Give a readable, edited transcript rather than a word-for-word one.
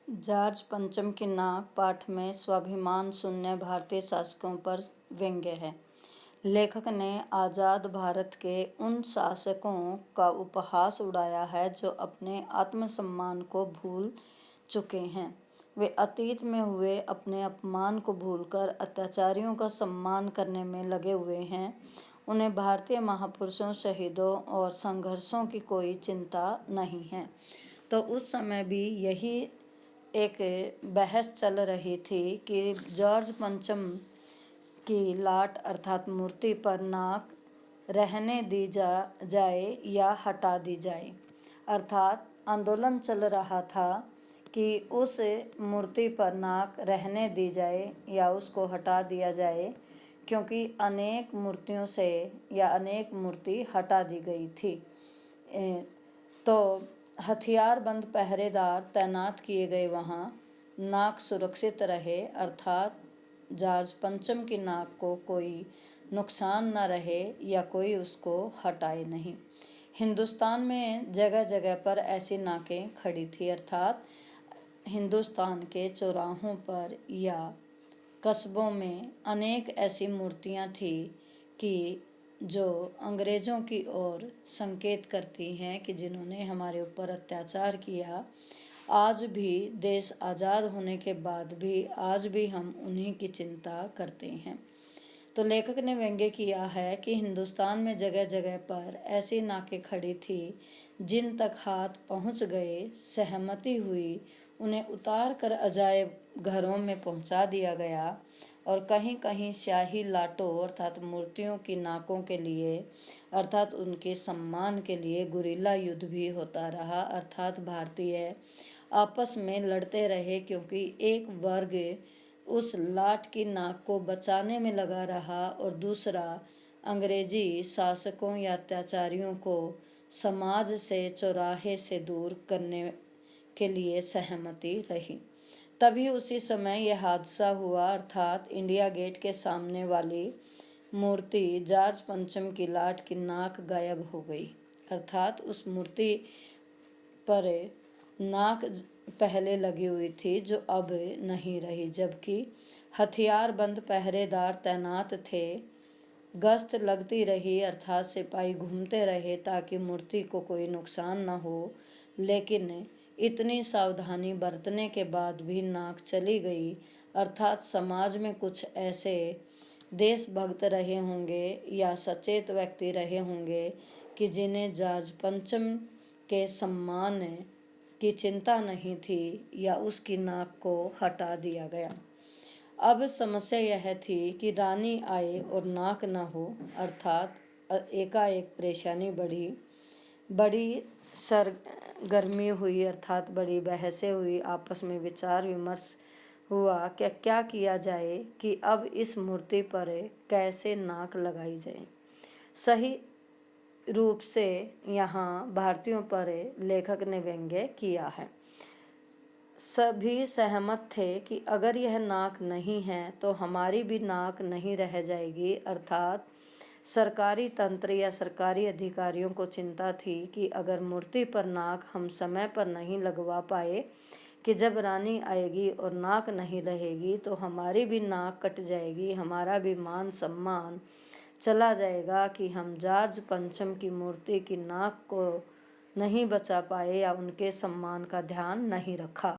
George पंचम की नाक पाठ में स्वाभिमान शून्य भारतीय शासकों पर व्यंग्य है। लेखक ने आज़ाद भारत के उन शासकों का उपहास उड़ाया है जो अपने आत्मसम्मान को भूल चुके हैं। वे अतीत में हुए अपने अपमान को भूलकर अत्याचारियों का सम्मान करने में लगे हुए हैं। उन्हें भारतीय महापुरुषों, शहीदों और संघर्षों की कोई चिंता नहीं है। तो उस समय भी यही एक बहस चल रही थी कि जॉर्ज पंचम की लाट अर्थात मूर्ति पर नाक रहने दी जाए या हटा दी जाए। अर्थात आंदोलन चल रहा था कि उस मूर्ति पर नाक रहने दी जाए या उसको हटा दिया जाए, क्योंकि अनेक मूर्तियों से या अनेक मूर्ति हटा दी गई थी। तो हथियारबंद पहरेदार तैनात किए गए वहाँ नाक सुरक्षित रहे, अर्थात जॉर्ज पंचम की नाक को कोई नुकसान न रहे या कोई उसको हटाए नहीं। हिंदुस्तान में जगह जगह पर ऐसी नाकें खड़ी थी, अर्थात हिंदुस्तान के चौराहों पर या कस्बों में अनेक ऐसी मूर्तियां थी कि जो अंग्रेज़ों की ओर संकेत करती हैं कि जिन्होंने हमारे ऊपर अत्याचार किया, आज भी देश आज़ाद होने के बाद भी आज भी हम उन्हीं की चिंता करते हैं। तो लेखक ने व्यंग्य किया है कि हिंदुस्तान में जगह जगह पर ऐसी नाकें खड़ी थी जिन तक हाथ पहुंच गए, सहमति हुई, उन्हें उतार कर अजायब घरों में पहुंचा दिया गया और कहीं कहीं शाही लाटों अर्थात मूर्तियों की नाकों के लिए अर्थात उनके सम्मान के लिए गुरिल्ला युद्ध भी होता रहा, अर्थात भारतीय आपस में लड़ते रहे, क्योंकि एक वर्ग उस लाट की नाक को बचाने में लगा रहा और दूसरा अंग्रेजी शासकों या अत्याचारियों को समाज से, चौराहे से दूर करने के लिए सहमति रही। तभी उसी समय यह हादसा हुआ, अर्थात इंडिया गेट के सामने वाली मूर्ति जॉर्ज पंचम की लाट की नाक गायब हो गई। अर्थात उस मूर्ति पर नाक पहले लगी हुई थी जो अब नहीं रही, जबकि हथियारबंद पहरेदार तैनात थे। गश्त लगती रही, अर्थात सिपाही घूमते रहे ताकि मूर्ति को कोई नुकसान न हो, लेकिन इतनी सावधानी बरतने के बाद भी नाक चली गई। अर्थात समाज में कुछ ऐसे देशभक्त रहे होंगे या सचेत व्यक्ति रहे होंगे कि जिन्हें जॉर्ज पंचम के सम्मान की चिंता नहीं थी या उसकी नाक को हटा दिया गया। अब समस्या यह थी कि रानी आए और नाक न हो, अर्थात एकाएक परेशानी बड़ी सरगर्मी हुई, अर्थात बड़ी बहसें हुई, आपस में विचार विमर्श हुआ कि क्या किया जाए कि अब इस मूर्ति पर कैसे नाक लगाई जाए। सही रूप से यहाँ भारतीयों पर लेखक ने व्यंग्य किया है। सभी सहमत थे कि अगर यह नाक नहीं है तो हमारी भी नाक नहीं रह जाएगी, अर्थात सरकारी तंत्र या सरकारी अधिकारियों को चिंता थी कि अगर मूर्ति पर नाक हम समय पर नहीं लगवा पाए कि जब रानी आएगी और नाक नहीं रहेगी तो हमारी भी नाक कट जाएगी, हमारा भी मान सम्मान चला जाएगा कि हम जॉर्ज पंचम की मूर्ति की नाक को नहीं बचा पाए या उनके सम्मान का ध्यान नहीं रखा।